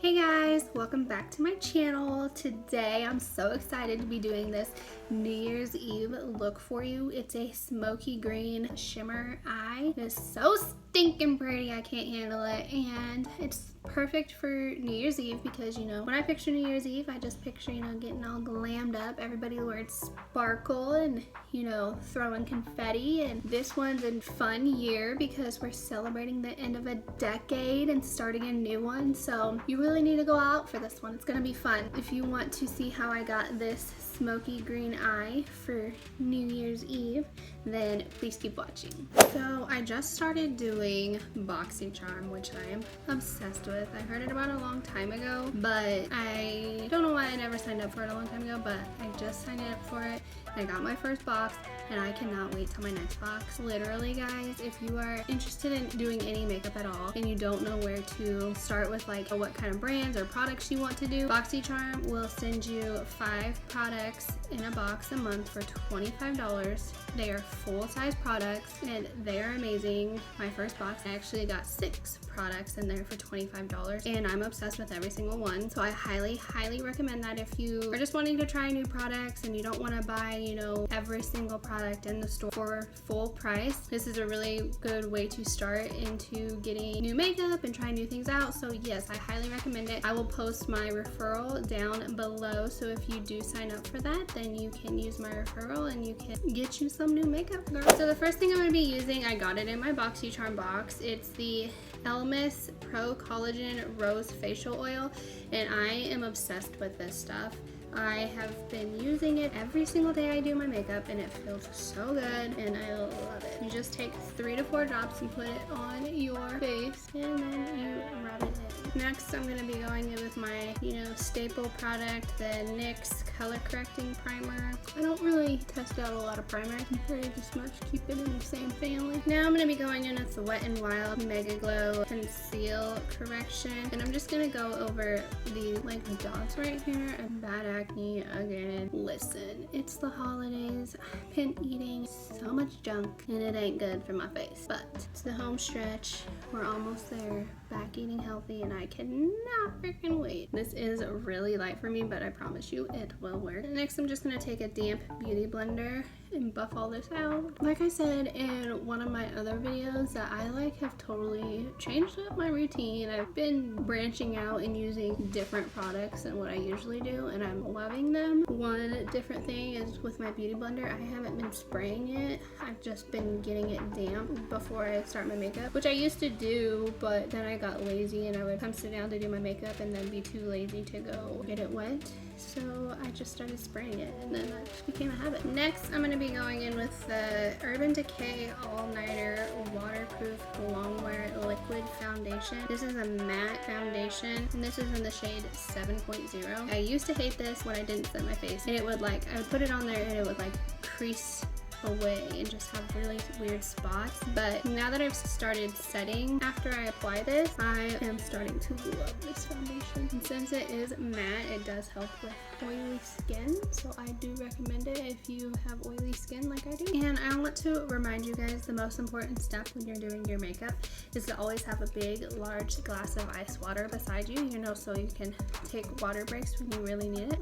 Hey guys, welcome back to my channel. Today I'm so excited to be doing this New Year's Eve look for you. It's a smoky green shimmer eye. It is so stinking pretty, I can't handle it, and it's perfect for New Year's Eve because, you know, when I picture New Year's Eve, I just picture, you know, getting all glammed up, everybody wearing sparkle and, you know, throwing confetti. And this one's a fun year because we're celebrating the end of a decade and starting a new one, so you really need to go out for this one. It's gonna be fun. If you want to see how I got this smoky green eye for New Year's Eve, then please keep watching. So I just started doing BoxyCharm, which I am obsessed with. I heard it about a long time ago, but I don't know why I never signed up for it a long time ago, but I just signed up for it. I got my first box and I cannot wait till my next box. Literally, guys, if you are interested in doing any makeup at all and you don't know where to start with, like what kind of brands or products you want to do, BoxyCharm will send you 5 products in a box a month for $25. They are full-size products and they are amazing. My first box, I actually got 6 products in there for $25 and I'm obsessed with every single one. So I highly recommend that if you are just wanting to try new products and you don't want to buy, you know, every single product in the store for full price. This is a really good way to start into getting new makeup and trying new things out. So yes, I highly recommend it. I will post my referral down below, so if you do sign up for that, then you can use my referral and you can get you some new makeup, girl. So the first thing I'm going to be using, I got it in my BoxyCharm box. It's the Elmis Pro Collagen Rose Facial Oil, and I am obsessed with this stuff. I have been using it every single day I do my makeup and it feels so good and I love it. You just take 3 to 4 drops and put it on your face and then you rub it in. Next, I'm going to be going in with my, you know, staple product, the NYX Color Correcting Primer. I don't really test out a lot of primers. I pretty just much keep it in the same family. Now I'm going to be going in with the Wet n Wild Mega Glow Conceal Correction, and I'm just going to go over the like dots right here and bad acne again. Listen, it's the holidays. I've been eating so much junk and it ain't good for my face, but it's the home stretch. We're almost there. Back eating healthy and I cannot freaking wait. This is really light for me, but I promise you it will work. Next, I'm just gonna take a damp beauty blender and buff all this out. Like I said in one of my other videos, that I like have totally changed up my routine. I've been branching out and using different products than what I usually do and I'm loving them. One different thing is with my beauty blender, I haven't been spraying it. I've just been getting it damp before I start my makeup, which I used to do, but then I got lazy and I would come sit down to do my makeup and then be too lazy to go get it wet. So I just started spraying it and then that just became a habit. Next, I'm going to be going in with the Urban Decay All Nighter Waterproof Longwear Liquid Foundation. This is a matte foundation and this is in the shade 7.0. I used to hate this when I didn't set my face, and it would like, I would put it on there and it would like crease away and just have really weird spots, but now that I've started setting after I apply this, I am starting to love this foundation. And since it is matte, it does help with oily skin, so I do recommend it if you have oily skin like I do. And I want to remind you guys, the most important step when you're doing your makeup is to always have a big large glass of ice water beside you, you know, so you can take water breaks when you really need it.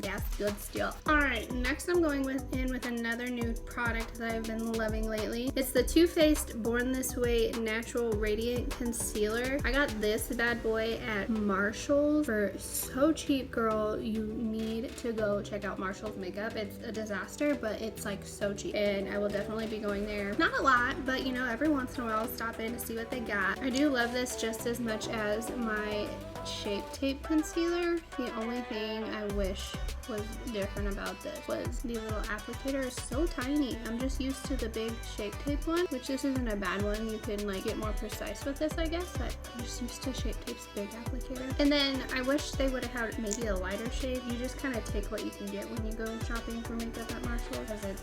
That's good stuff. Alright, next I'm going in with another new product that I've been loving lately. It's the Too Faced Born This Way Natural Radiant Concealer. I got this bad boy at Marshall's for so cheap, girl. You need to go check out Marshall's makeup. It's a disaster, but it's like so cheap. And I will definitely be going there. Not a lot, but you know, every once in a while I'll stop in to see what they got. I do love this just as much as my Shape Tape concealer. The only thing I wish was different about this was the little applicator is so tiny. I'm just used to the big Shape Tape one, which this isn't a bad one. You can like get more precise with this, I guess, but I'm just used to Shape Tape's big applicator. And then I wish they would have had maybe a lighter shade. You just kind of take what you can get when you go shopping for makeup at Marshall, because it's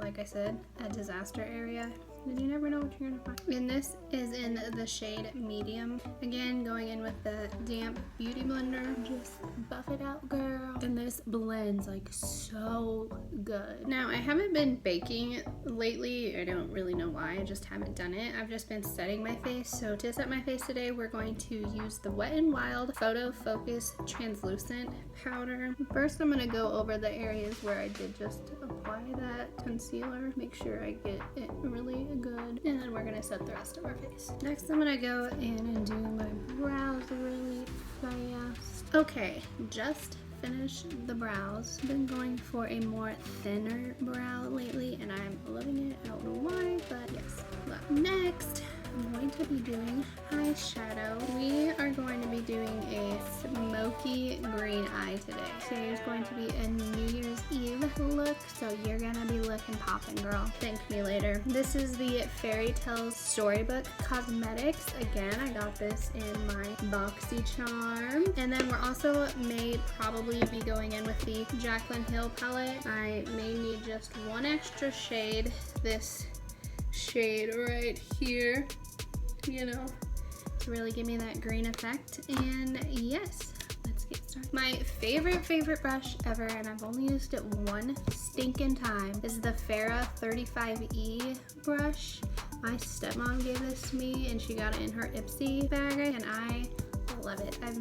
like I said, a disaster area You never know what you're gonna find. And this is in the shade medium. Again, going in with the damp beauty blender. Just buff it out, girl. And this blends like so good. Now, I haven't been baking lately. I don't really know why. I just haven't done it. I've just been setting my face. So to set my face today, we're going to use the Wet n Wild Photo Focus Translucent Powder. First, I'm gonna go over the areas where I did just apply that concealer. Make sure I get it really good. And then we're gonna set the rest of our face. Next, I'm gonna go in and do my brows really fast. Okay, just finished the brows. Been going for a more thinner brow lately and I'm loving it. I don't know why, but yes. Next, I'm going to be doing eyeshadow. We are going to be doing a smoky green eye today. Today is going to be a New Year's Eve look, so you're gonna be looking poppin', girl. Thank me later. This is the Fairy Tales Storybook Cosmetics. Again, I got this in my Boxy Charm. And then we're also probably be going in with the Jaclyn Hill palette. I may need just one extra shade. This shade right here, you know, to really give me that green effect. And yes, let's get started. My favorite brush ever, and I've only used it one stinking time, is the Farrah 35E brush. My stepmom gave this to me and she got it in her Ipsy bag and I love it. I've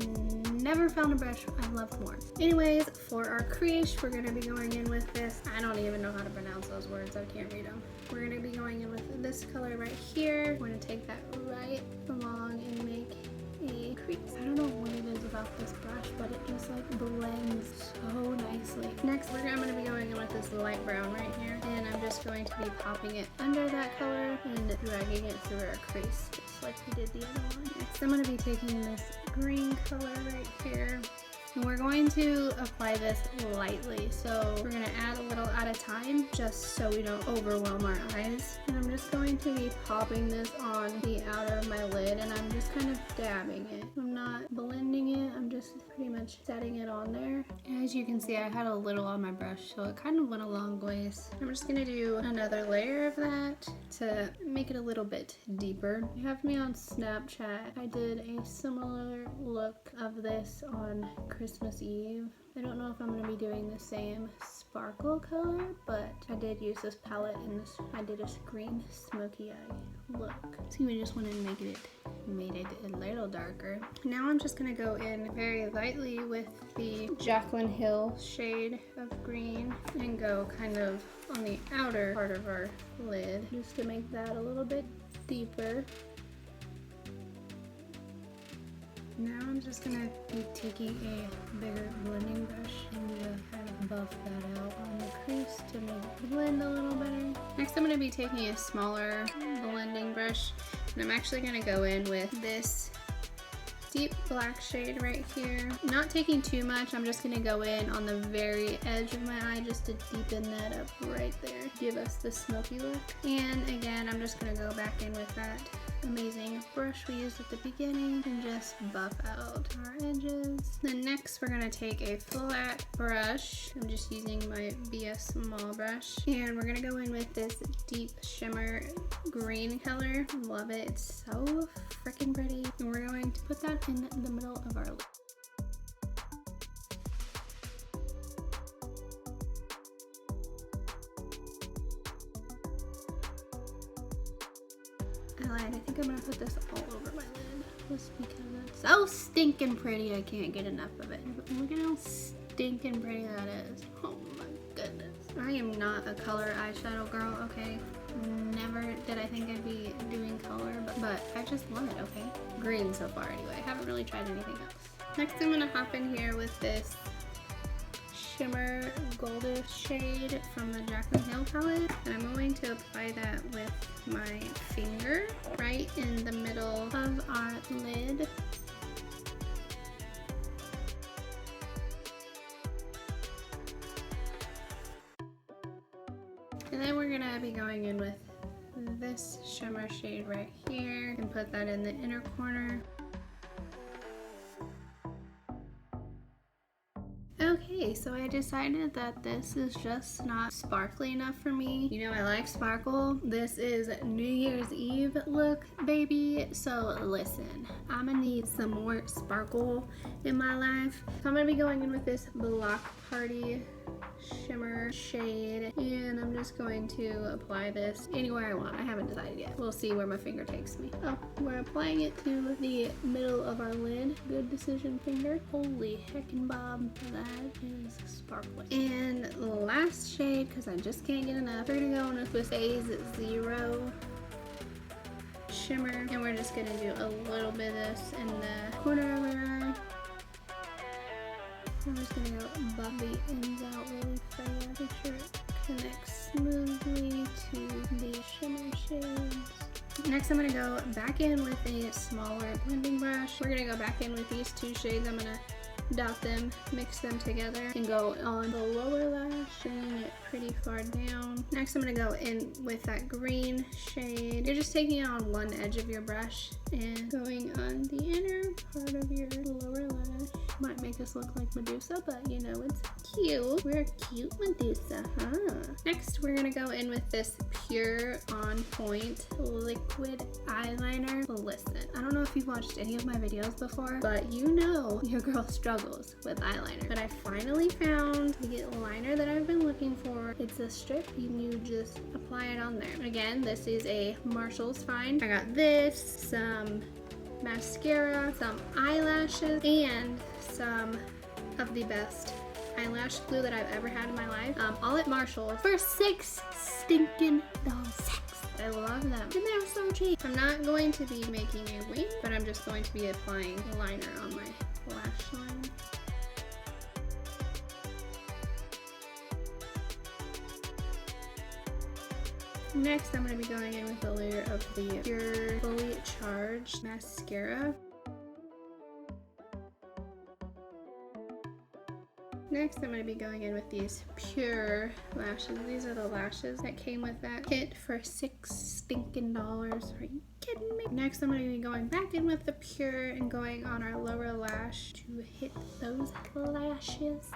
never found a brush I've loved more. Anyways, for our crease, we're gonna be going in with this. I don't even know how to pronounce those words. I can't read them. We're gonna be going in with this color right here. We're gonna take that right along and make a crease. I don't know what it is about this brush, but it just like blends so nicely. Next, I'm gonna be going in with this light brown right here, and I'm just going to be popping it under that color and dragging it through our crease, just like we did the other one. Next, I'm gonna be taking this green color right here. And we're going to apply this lightly, so we're going to add a little at a time just so we don't overwhelm our eyes. And I'm just going to be popping this on the outer of my lid and I'm just kind of dabbing it. I'm not blending it, I'm just pretty much setting it on there. And as you can see, I had a little on my brush, so it kind of went a long ways. I'm just going to do another layer of that to make it a little bit deeper. You have me on Snapchat. I did a similar look of this on Christmas Eve. I don't know if I'm going to be doing the same sparkle color, but I did use this palette and I did a green smoky eye look. So we just wanted to made it a little darker. Now I'm just going to go in very lightly with the Jaclyn Hill shade of green and go kind of on the outer part of our lid just to make that a little bit deeper. Now I'm just going to be taking a bigger blending brush and kind of buff that out on the crease to make it blend a little better. Next I'm going to be taking a smaller blending brush and I'm actually going to go in with this deep black shade right here. Not taking too much, I'm just going to go in on the very edge of my eye just to deepen that up right there. Give us the smoky look. And again, I'm just going to go back in with that amazing brush we used at the beginning and just buff out our edges. Then next we're going to take a flat brush. I'm just using my BS small brush and we're going to go in with this deep shimmer green color. Love it. It's so freaking pretty. And we're going to put that in the middle of our lip. I think I'm gonna put this all over my lid just because it's so stinking pretty. I can't get enough of it. Look at how stinking pretty that is. Oh my goodness. I am not a color eyeshadow girl, okay? Never did I think I'd be doing color, but I just love it, okay? Green so far anyway. I haven't really tried anything else. Next I'm gonna hop in here with this shimmer goldish shade from the Jaclyn Hill palette, and I'm going to apply that with my finger right in the middle of our lid. And then we're gonna be going in with this shimmer shade right here and put that in the inner corner. Okay, Okay, so I decided that this is just not sparkly enough for me. You know I like sparkle. This is New Year's Eve look, baby. So listen, I'm gonna need some more sparkle in my life. So I'm gonna be going in with this Block Party shimmer shade, and I'm just going to apply this anywhere I want. I haven't decided yet. We'll see where my finger takes me. Oh, we're applying it to the middle of our lid. Good decision, finger. Holy heckin' bob, that is sparkling. And the last shade, because I just can't get enough, we're gonna go in with Phase 0 shimmer, and we're just gonna do a little bit of this in the corner of our eye. I'm just gonna go buff the ends out really fast. Make sure it connects smoothly to the shimmer shades. Next, I'm gonna go back in with a smaller blending brush. We're gonna go back in with these two shades. I'm gonna dot them, mix them together, and go on the lower lash, bringing it pretty far down. Next, I'm gonna go in with that green shade. You're just taking it on one edge of your brush and going on the inner part of your lower lash. Might make us look like Medusa, but you know, it's cute. We're a cute Medusa, huh? Next, we're gonna go in with this Pure On Point liquid eyeliner. Listen, I don't know if you've watched any of my videos before, but you know your girl struggles with eyeliner. But I finally found the liner that I've been looking for. It's a strip, and you just apply it on there. Again, this is a Marshall's find. I got this, some mascara, some eyelashes, and some of the best eyelash glue that I've ever had in my life. All at Marshall's for $6 stinking. I love them. And they're so cheap. I'm not going to be making a wing, but I'm just going to be applying liner on my lash line. Next, I'm going to be going in with a layer of the Pure Fully Charged mascara. Next, I'm going to be going in with these Pure lashes. These are the lashes that came with that kit for $6 stinking. Are you kidding me? Next, I'm going to be going back in with the Pure and going on our lower lash to hit those lashes.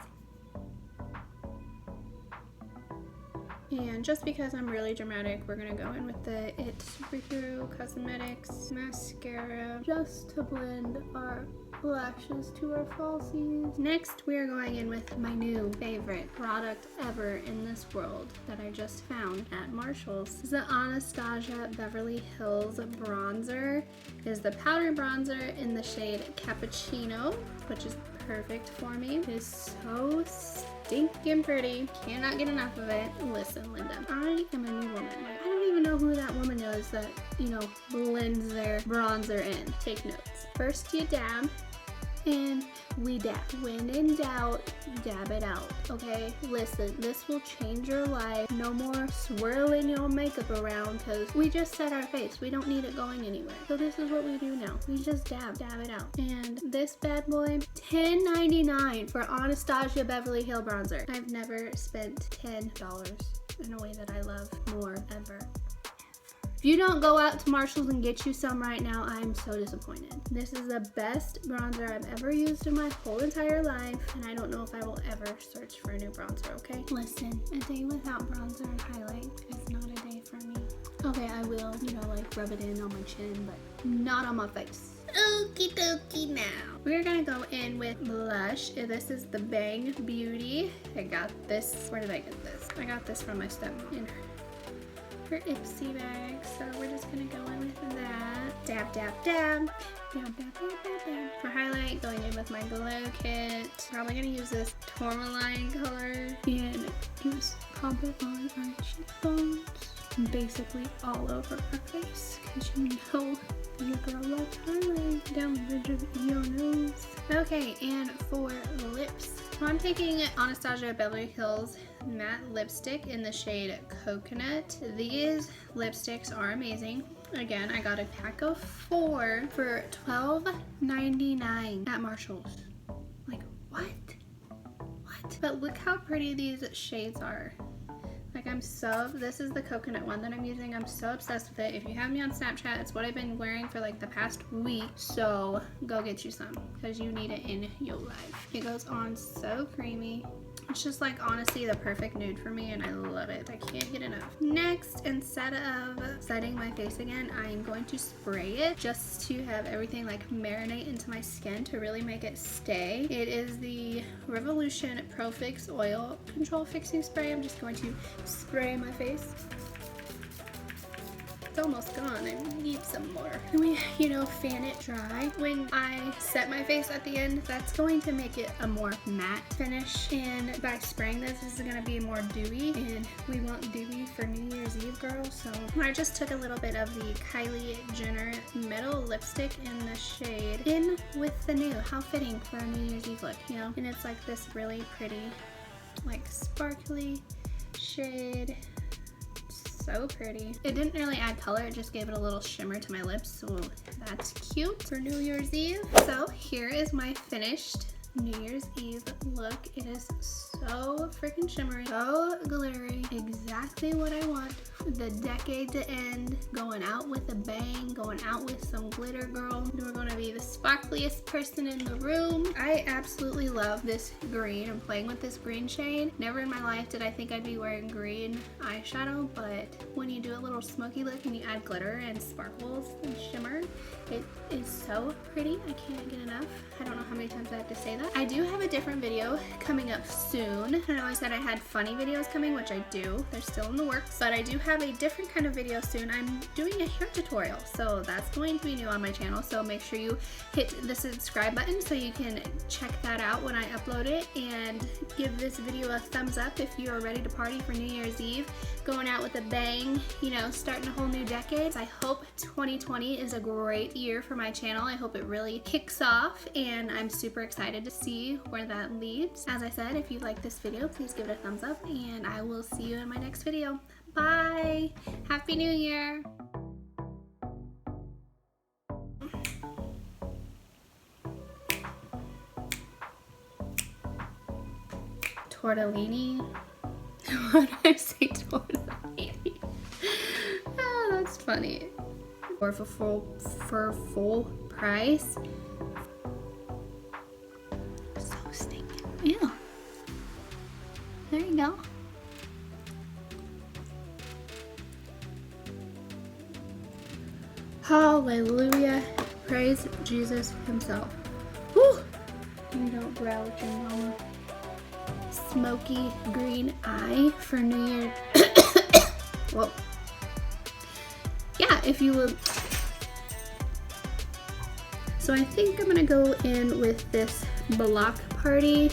And just because I'm really dramatic, we're gonna go in with the It Superhero Cosmetics mascara just to blend our lashes to our falsies. Next, we are going in with my new favorite product ever in this world that I just found at Marshall's. This is the Anastasia Beverly Hills bronzer. It is the powder bronzer in the shade Cappuccino, which is perfect for me. It is so stinking pretty. Cannot get enough of it. Listen, Linda, I am a new woman. Like, I don't even know who that woman is that, you know, blends their bronzer in. Take notes. First you dab, and we dab. When in doubt, dab it out, okay? Listen, this will change your life. No more swirling your makeup around, because we just set our face. We don't need it going anywhere. So this is what we do now. We just dab it out. And this bad boy, $10.99 for Anastasia Beverly Hills bronzer. I've never spent $10 in a way that I love more ever. If you don't go out to Marshall's and get you some right now, I'm so disappointed. This is the best bronzer I've ever used in my whole entire life, and I don't know if I will ever search for a new bronzer, okay? Listen, a day without bronzer and highlight is not a day for me. Okay, I will, you know, like rub it in on my chin, but not on my face. Okie dokie now. We're gonna go in with blush. This is the Bang Beauty. I got this, where did I get this? I got this from my stepmom in her Ipsy bag, so we're just gonna go in with that. Dab, dab, dab. Dab, dab, dab, dab, dab. For highlight, going in with my glow kit. Probably gonna use this tourmaline color and just pop it on our cheekbones. Basically all over our face, because you know your girl loves highlight down the bridge of your nose. Okay, and for lips, I'm taking Anastasia Beverly Hills matte lipstick in the shade Coconut. These lipsticks are amazing. Again, I got a pack of 4 for $12.99 at Marshall's. Like, what? But look how pretty these shades are. Like, Like this is the coconut one that I'm using. I'm so obsessed with it. If you have me on Snapchat, it's what I've been wearing for like the past week. So go get you some because you need it in your life. It goes on so creamy. It's just like honestly the perfect nude for me and I love it. I can't get enough. Next, instead of setting my face again, I'm going to spray it just to have everything like marinate into my skin to really make it stay. It is the Revolution Pro Fix Oil Control Fixing Spray. I'm just going to spray my face. It's almost gone. I need some more. And we, fan it dry. When I set my face at the end, that's going to make it a more matte finish. And by spraying this is going to be more dewy. And we want dewy for New Year's Eve, girl. So I just took a little bit of the Kylie Jenner Metal Lipstick in the shade In With the New. How fitting for a New Year's Eve look, And it's like this really pretty, like sparkly shade. So pretty. It didn't really add color, it just gave it a little shimmer to my lips, so that's cute for New Year's Eve. So here is my finished New Year's Eve look. It is so freaking shimmery, so glittery, exactly what I want. The decade to end, going out with a bang, going out with some glitter, girl. We're gonna be the sparkliest person in the room. I absolutely love this green. I'm playing with this green shade. Never in my life did I think I'd be wearing green eyeshadow, but when you do a little smoky look and you add glitter and sparkles and shimmer, it is so pretty. I can't get enough. I don't know how many times I have to say that. I do have a different video coming up soon. I know I said I had funny videos coming, which I do. They're still in the works, but I do have a different kind of video soon. I'm doing a hair tutorial, so that's going to be new on my channel, so make sure you hit the subscribe button so you can check that out when I upload it, and give this video a thumbs up if you are ready to party for New Year's Eve, going out with a bang, starting a whole new decade. I hope 2020 is a great year for my channel. I hope it really kicks off, and I'm super excited to see where that leads. As I said, if you like this video, please give it a thumbs up, and I will see you in my next video. Bye! Happy New Year! Tortellini? Why did I say tortellini? Oh, that's funny. Or for full price. So stinking. Ew. There you go. Hallelujah. Praise Jesus himself. Woo! You don't growl at your mama. Smoky green eye for New Year. Well, yeah, if you would. So I think I'm gonna go in with this Block Party.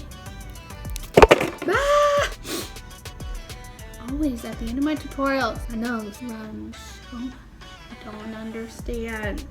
Ah! Always at the end of my tutorials. I know this runs so much. I don't understand.